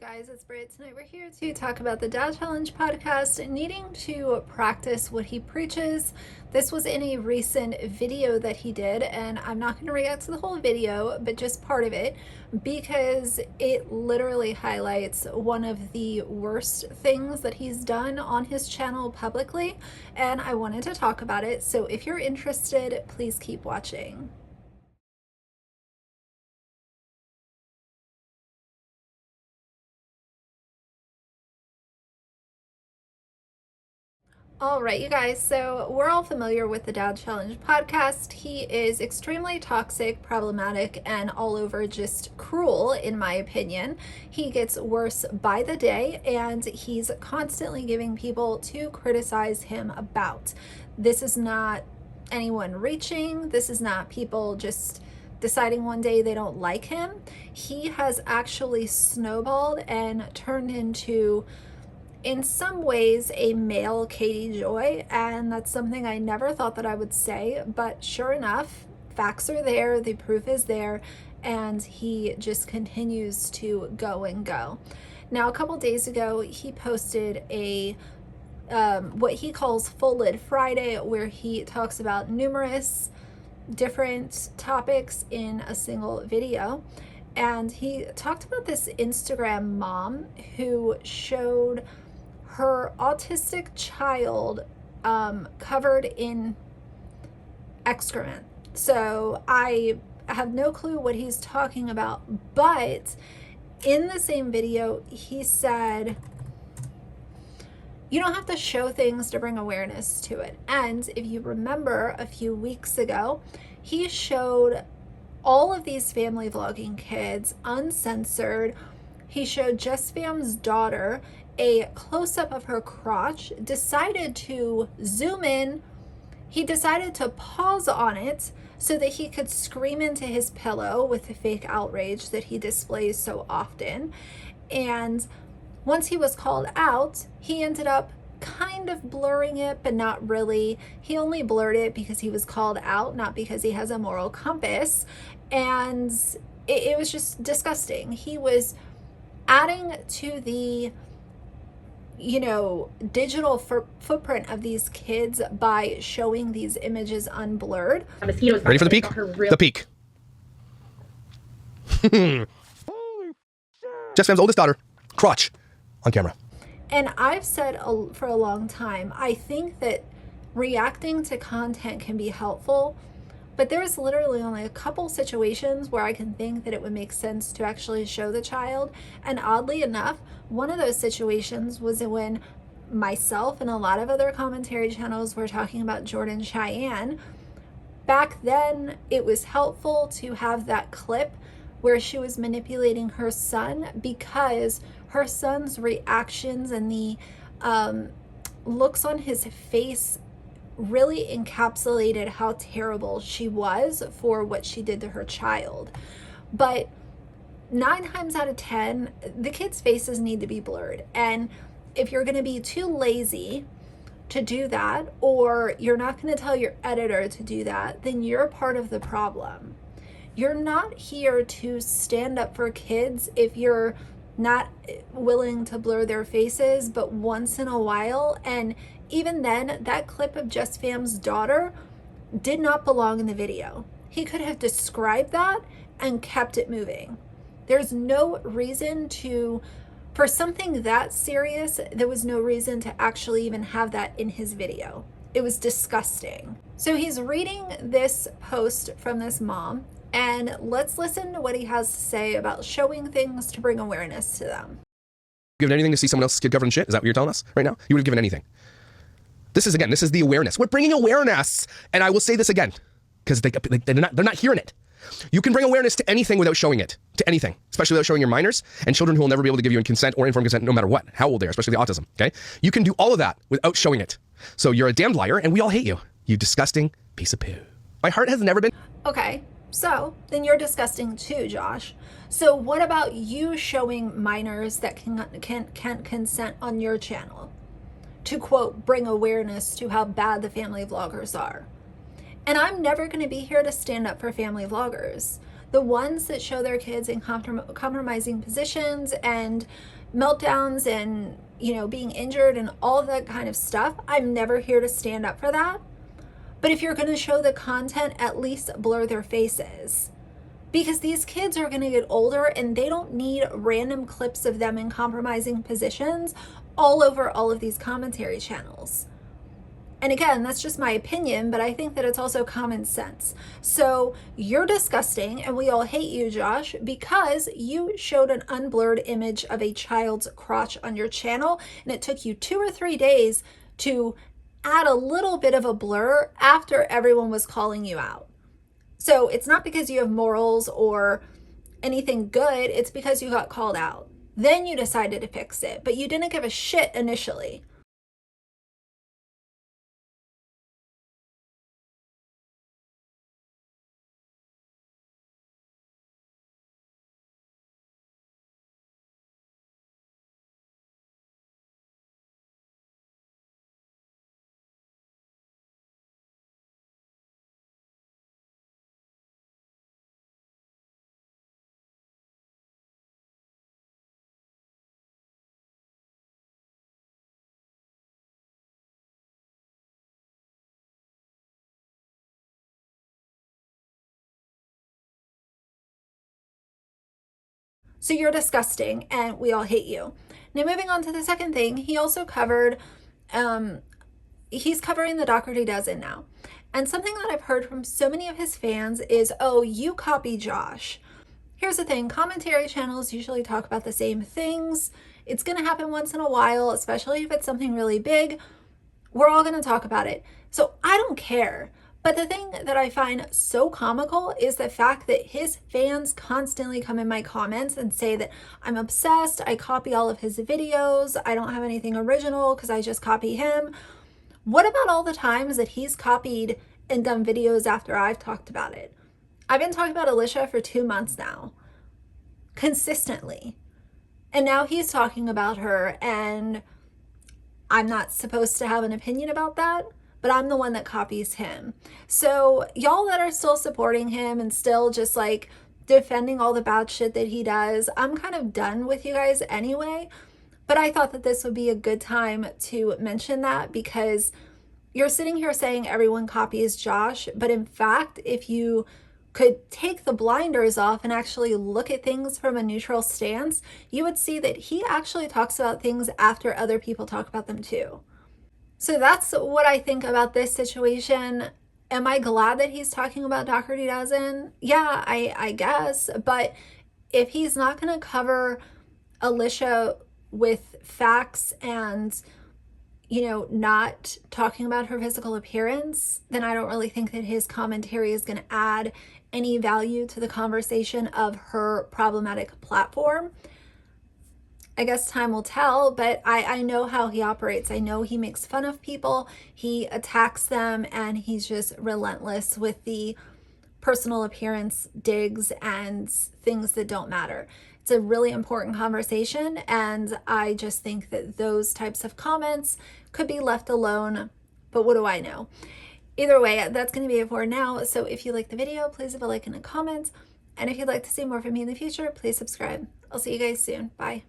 guys, it's Britt. Tonight we're here to talk about the Dad Challenge podcast, needing to practice what he preaches. This was in a recent video that he did, and I'm not going to react to the whole video, but just part of it, because it literally highlights one of the worst things that he's done on his channel publicly, and I wanted to talk about it. So if you're interested, please keep watching. All right, you guys, so we're all familiar with the Dad Challenge podcast. He is extremely toxic, problematic, and all over just cruel, in my opinion. He gets worse by the day, and he's constantly giving people to criticize him about. This is not anyone reaching. This is not people just deciding one day they don't like him. He has actually snowballed and turned into, in some ways, a male Katie Joy, and that's something I never thought that I would say, but sure enough, facts are there, the proof is there, and he just continues to go and go. Now, a couple days ago, he posted a what he calls Full Lid Friday, where he talks about numerous different topics in a single video. And he talked about this Instagram mom who showed her autistic child covered in excrement. So I have no clue what he's talking about, but in the same video, he said, you don't have to show things to bring awareness to it. And if you remember a few weeks ago, he showed all of these family vlogging kids uncensored. He showed Just Fam's daughter a close-up of her crotch, decided to zoom in. He decided to pause on it so that he could scream into his pillow with the fake outrage that he displays so often. And once he was called out, he ended up kind of blurring it, but not really. He only blurred it because he was called out, not because he has a moral compass. And it was just disgusting. He was adding to the digital footprint of these kids by showing these images unblurred. Ready for the peak? The peak. Just Fam's oldest daughter, crotch, on camera. And I've said for a long time, I think that reacting to content can be helpful, but there's literally only a couple situations where I can think that it would make sense to actually show the child. And oddly enough, one of those situations was when myself and a lot of other commentary channels were talking about Jordan Cheyenne. Back then, it was helpful to have that clip where she was manipulating her son, because her son's reactions and the looks on his face really encapsulated how terrible she was for what she did to her child. But 9 times out of 10, the kids' faces need to be blurred. And if you're going to be too lazy to do that, or you're not going to tell your editor to do that, then you're part of the problem. You're not here to stand up for kids if you're not willing to blur their faces, but once in a while. And even then, that clip of Just Fam's daughter did not belong in the video. He could have described that and kept it moving. There's no reason for something that serious, there was no reason to actually even have that in his video. It was disgusting. So he's reading this post from this mom, and let's listen to what he has to say about showing things to bring awareness to them. Given anything to see someone else's kid covered in shit? Is that what you're telling us right now? You would have given anything. This is the awareness. We're bringing awareness. And I will say this again, because they're not hearing it. You can bring awareness to anything without showing it. To anything. Especially without showing your minors and children who will never be able to give you consent or informed consent no matter what, how old they are, especially the autism, okay? You can do all of that without showing it. So you're a damned liar, and we all hate you. You disgusting piece of poo. My heart has never been... Okay, so then you're disgusting too, Josh. So what about you showing minors that can't consent on your channel to, quote, bring awareness to how bad the family vloggers are? And I'm never going to be here to stand up for family vloggers. The ones that show their kids in compromising positions and meltdowns and, being injured and all that kind of stuff, I'm never here to stand up for that. But if you're going to show the content, at least blur their faces. Because these kids are going to get older and they don't need random clips of them in compromising positions all over all of these commentary channels. And again, that's just my opinion, but I think that it's also common sense. So you're disgusting and we all hate you, Josh, because you showed an unblurred image of a child's crotch on your channel and it took you 2 or 3 days to add a little bit of a blur after everyone was calling you out. So it's not because you have morals or anything good, it's because you got called out. Then you decided to fix it, but you didn't give a shit initially. So you're disgusting and we all hate you. Now, moving on to the second thing, he also covered, he's covering the Doherty Dozen now. And something that I've heard from so many of his fans is, oh, you copy Josh. Here's the thing, commentary channels usually talk about the same things. It's going to happen once in a while, especially if it's something really big. We're all going to talk about it. So I don't care. But the thing that I find so comical is the fact that his fans constantly come in my comments and say that I'm obsessed, I copy all of his videos, I don't have anything original because I just copy him. What about all the times that he's copied and done videos after I've talked about it? I've been talking about Alicia for 2 months now, consistently. And now he's talking about her and I'm not supposed to have an opinion about that, but I'm the one that copies him. So y'all that are still supporting him and still just like defending all the bad shit that he does, I'm kind of done with you guys anyway. But I thought that this would be a good time to mention that because you're sitting here saying everyone copies Josh, but in fact, if you could take the blinders off and actually look at things from a neutral stance, you would see that he actually talks about things after other people talk about them too. So that's what I think about this situation. Am I glad that he's talking about Doherty Dozen? Yeah, I guess. But if he's not going to cover Alicia with facts and, not talking about her physical appearance, then I don't really think that his commentary is going to add any value to the conversation of her problematic platform. I guess time will tell, but I know how he operates. I know he makes fun of people, he attacks them, and he's just relentless with the personal appearance digs and things that don't matter. It's a really important conversation, and I just think that those types of comments could be left alone, but what do I know? Either way, that's going to be it for now. So if you like the video, please leave a like and a comment. And if you'd like to see more from me in the future, please subscribe. I'll see you guys soon. Bye.